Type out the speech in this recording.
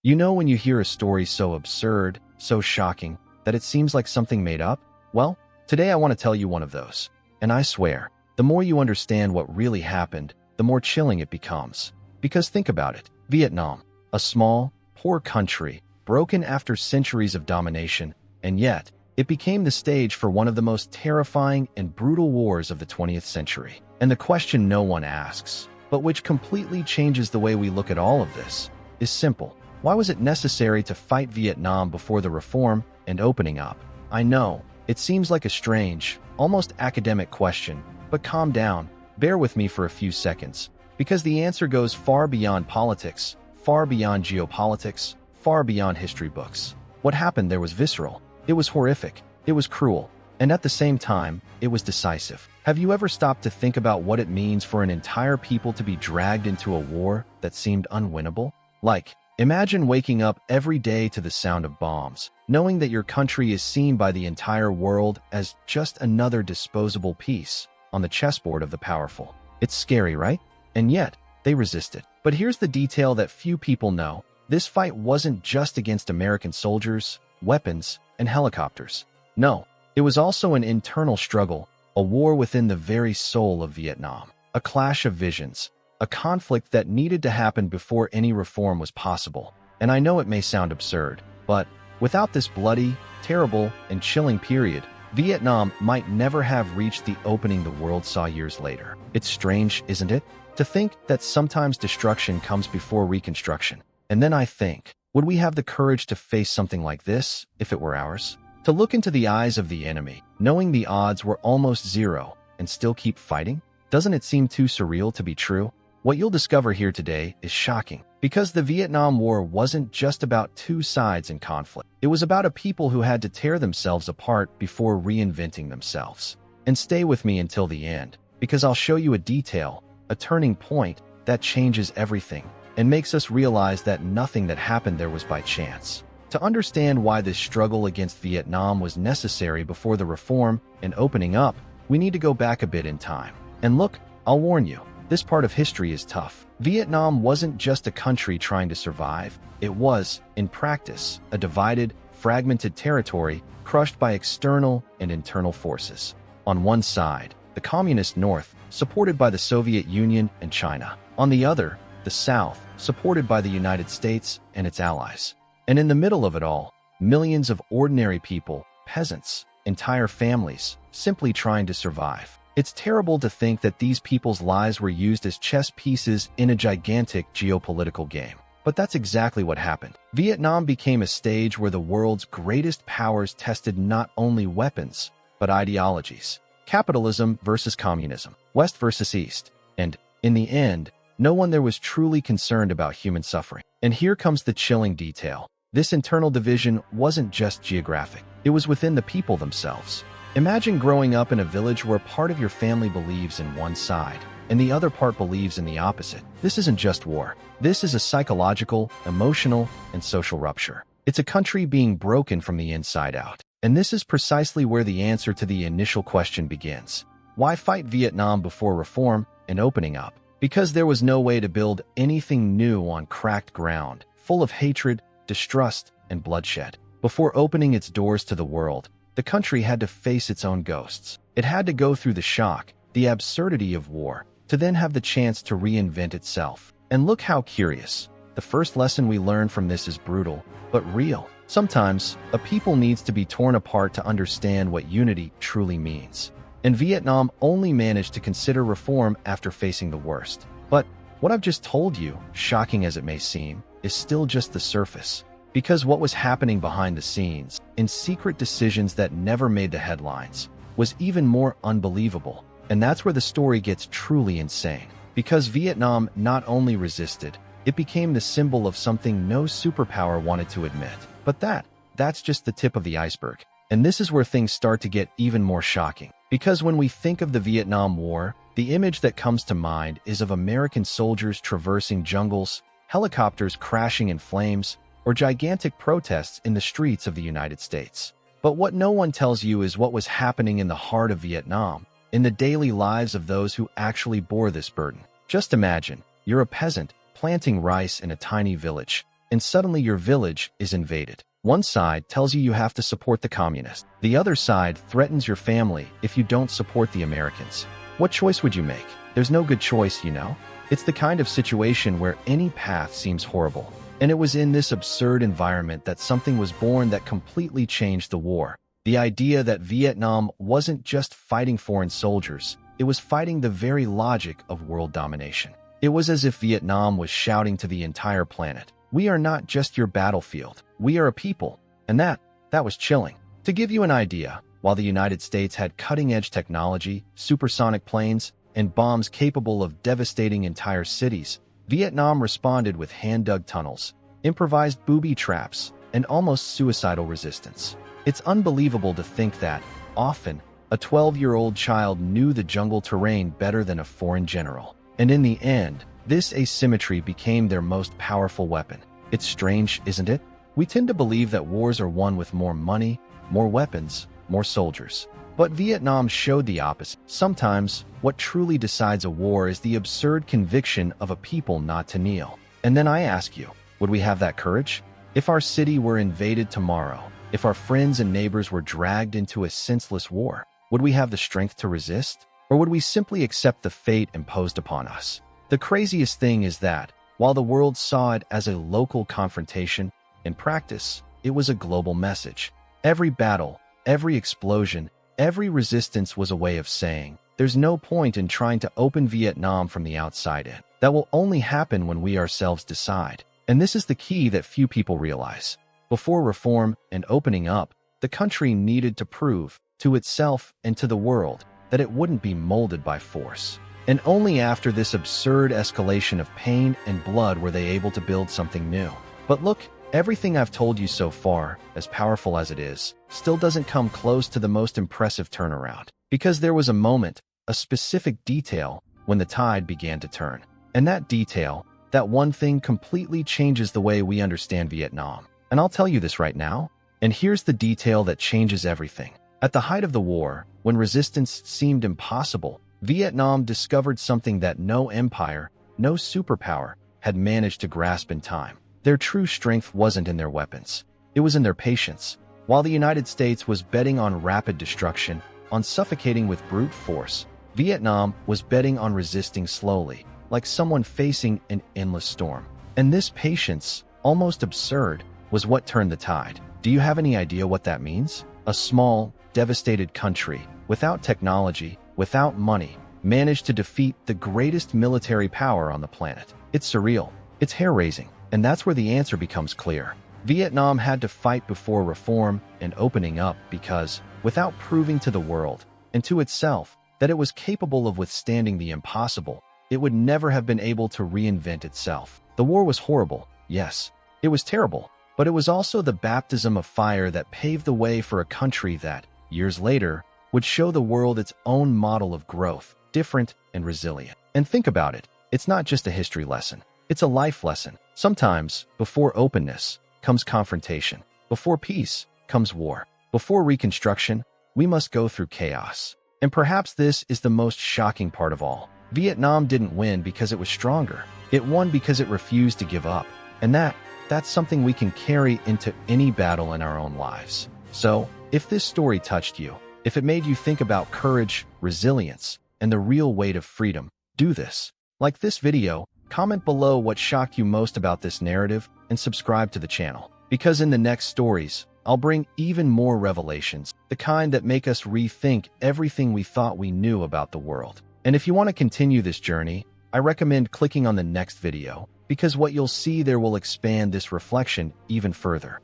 You know when you hear a story so absurd, so shocking, that it seems like something made up? Well, today I want to tell you one of those. And I swear, the more you understand what really happened, the more chilling it becomes. Because think about it, Vietnam, a small, poor country, broken after centuries of domination, and yet, it became the stage for one of the most terrifying and brutal wars of the 20th century. And the question no one asks, but which completely changes the way we look at all of this, is simple. Why was it necessary to fight Vietnam before the reform and opening up? I know, it seems like a strange, almost academic question, but calm down, bear with me for a few seconds, because the answer goes far beyond politics, far beyond geopolitics, far beyond history books. What happened there was visceral, it was horrific, it was cruel, and at the same time, it was decisive. Have you ever stopped to think about what it means for an entire people to be dragged into a war that seemed unwinnable? Imagine waking up every day to the sound of bombs, knowing that your country is seen by the entire world as just another disposable piece on the chessboard of the powerful. It's scary, right? And yet, they resisted. But here's the detail that few people know. This fight wasn't just against American soldiers, weapons, and helicopters. No, it was also an internal struggle, a war within the very soul of Vietnam, a clash of visions, a conflict that needed to happen before any reform was possible. And I know it may sound absurd, but without this bloody, terrible, and chilling period, Vietnam might never have reached the opening the world saw years later. It's strange, isn't it, to think that sometimes destruction comes before reconstruction. And then I think, would we have the courage to face something like this if it were ours? To look into the eyes of the enemy, knowing the odds were almost zero, and still keep fighting? Doesn't it seem too surreal to be true? What you'll discover here today is shocking, because the Vietnam War wasn't just about two sides in conflict. It was about a people who had to tear themselves apart before reinventing themselves. And stay with me until the end, because I'll show you a detail, a turning point, that changes everything, and makes us realize that nothing that happened there was by chance. To understand why this struggle against Vietnam was necessary before the reform and opening up, we need to go back a bit in time. And look, I'll warn you, this part of history is tough. Vietnam wasn't just a country trying to survive. It was, in practice, a divided, fragmented territory crushed by external and internal forces. On one side, the Communist North, supported by the Soviet Union and China. On the other, the South, supported by the United States and its allies. And in the middle of it all, millions of ordinary people, peasants, entire families, simply trying to survive. It's terrible to think that these people's lives were used as chess pieces in a gigantic geopolitical game. But that's exactly what happened. Vietnam became a stage where the world's greatest powers tested not only weapons, but ideologies. Capitalism versus communism, West versus East. And, in the end, no one there was truly concerned about human suffering. And here comes the chilling detail. This internal division wasn't just geographic. It was within the people themselves. Imagine growing up in a village where part of your family believes in one side, and the other part believes in the opposite. This isn't just war. This is a psychological, emotional, and social rupture. It's a country being broken from the inside out. And this is precisely where the answer to the initial question begins. Why fight Vietnam before reform and opening up? Because there was no way to build anything new on cracked ground, full of hatred, distrust, and bloodshed. Before opening its doors to the world, the country had to face its own ghosts. It had to go through the shock, the absurdity of war, to then have the chance to reinvent itself. And look how curious. The first lesson we learn from this is brutal, but real. Sometimes, a people needs to be torn apart to understand what unity truly means. And Vietnam only managed to consider reform after facing the worst. But what I've just told you, shocking as it may seem, is still just the surface. Because what was happening behind the scenes, in secret decisions that never made the headlines, was even more unbelievable. And that's where the story gets truly insane. Because Vietnam not only resisted, it became the symbol of something no superpower wanted to admit. But that's just the tip of the iceberg. And this is where things start to get even more shocking. Because when we think of the Vietnam War, the image that comes to mind is of American soldiers traversing jungles, helicopters crashing in flames, or gigantic protests in the streets of the United States. But what no one tells you is what was happening in the heart of Vietnam, in the daily lives of those who actually bore this burden. Just imagine, you're a peasant, planting rice in a tiny village. and suddenly your village is invaded. One side tells you have to support the communists. The other side threatens your family if you don't support the Americans. What choice would you make? There's no good choice, you know? It's the kind of situation where any path seems horrible. And it was in this absurd environment that something was born that completely changed the war. The idea that Vietnam wasn't just fighting foreign soldiers, it was fighting the very logic of world domination. It was as if Vietnam was shouting to the entire planet, "We are not just your battlefield, we are a people." And that was chilling. To give you an idea, while the United States had cutting-edge technology, supersonic planes, and bombs capable of devastating entire cities, Vietnam responded with hand-dug tunnels, improvised booby traps, and almost suicidal resistance. It's unbelievable to think that, often, a 12-year-old child knew the jungle terrain better than a foreign general. And in the end, this asymmetry became their most powerful weapon. It's strange, isn't it? We tend to believe that wars are won with more money, more weapons, more soldiers. But Vietnam showed the opposite. Sometimes, what truly decides a war is the absurd conviction of a people not to kneel. And then I ask you, would we have that courage? If our city were invaded tomorrow, if our friends and neighbors were dragged into a senseless war, would we have the strength to resist? Or would we simply accept the fate imposed upon us? The craziest thing is that, while the world saw it as a local confrontation, in practice, it was a global message. Every battle, every explosion, every resistance was a way of saying, there's no point in trying to open Vietnam from the outside in. That will only happen when we ourselves decide. And this is the key that few people realize. Before reform and opening up, the country needed to prove, to itself and to the world, that it wouldn't be molded by force. And only after this absurd escalation of pain and blood were they able to build something new. But look, everything I've told you so far, as powerful as it is, still doesn't come close to the most impressive turnaround. Because there was a moment, a specific detail, when the tide began to turn. And that detail, that one thing completely changes the way we understand Vietnam. And I'll tell you this right now. And here's the detail that changes everything. At the height of the war, when resistance seemed impossible, Vietnam discovered something that no empire, no superpower, had managed to grasp in time. Their true strength wasn't in their weapons. It was in their patience. While the United States was betting on rapid destruction, on suffocating with brute force, Vietnam was betting on resisting slowly, like someone facing an endless storm. And this patience, almost absurd, was what turned the tide. Do you have any idea what that means? A small, devastated country, without technology, without money, managed to defeat the greatest military power on the planet. It's surreal. It's hair-raising. And that's where the answer becomes clear. Vietnam had to fight before reform and opening up because, without proving to the world, and to itself, that it was capable of withstanding the impossible, it would never have been able to reinvent itself. The war was horrible, yes. It was terrible, but it was also the baptism of fire that paved the way for a country that, years later, would show the world its own model of growth, different and resilient. And think about it, it's not just a history lesson. It's a life lesson. Sometimes, before openness, comes confrontation. Before peace, comes war. Before reconstruction, we must go through chaos. And perhaps this is the most shocking part of all. Vietnam didn't win because it was stronger. It won because it refused to give up. And that's something we can carry into any battle in our own lives. So, if this story touched you, if it made you think about courage, resilience, and the real weight of freedom, do this. Like this video, comment below what shocked you most about this narrative, and subscribe to the channel. Because in the next stories, I'll bring even more revelations, the kind that make us rethink everything we thought we knew about the world. And if you want to continue this journey, I recommend clicking on the next video, because what you'll see there will expand this reflection even further.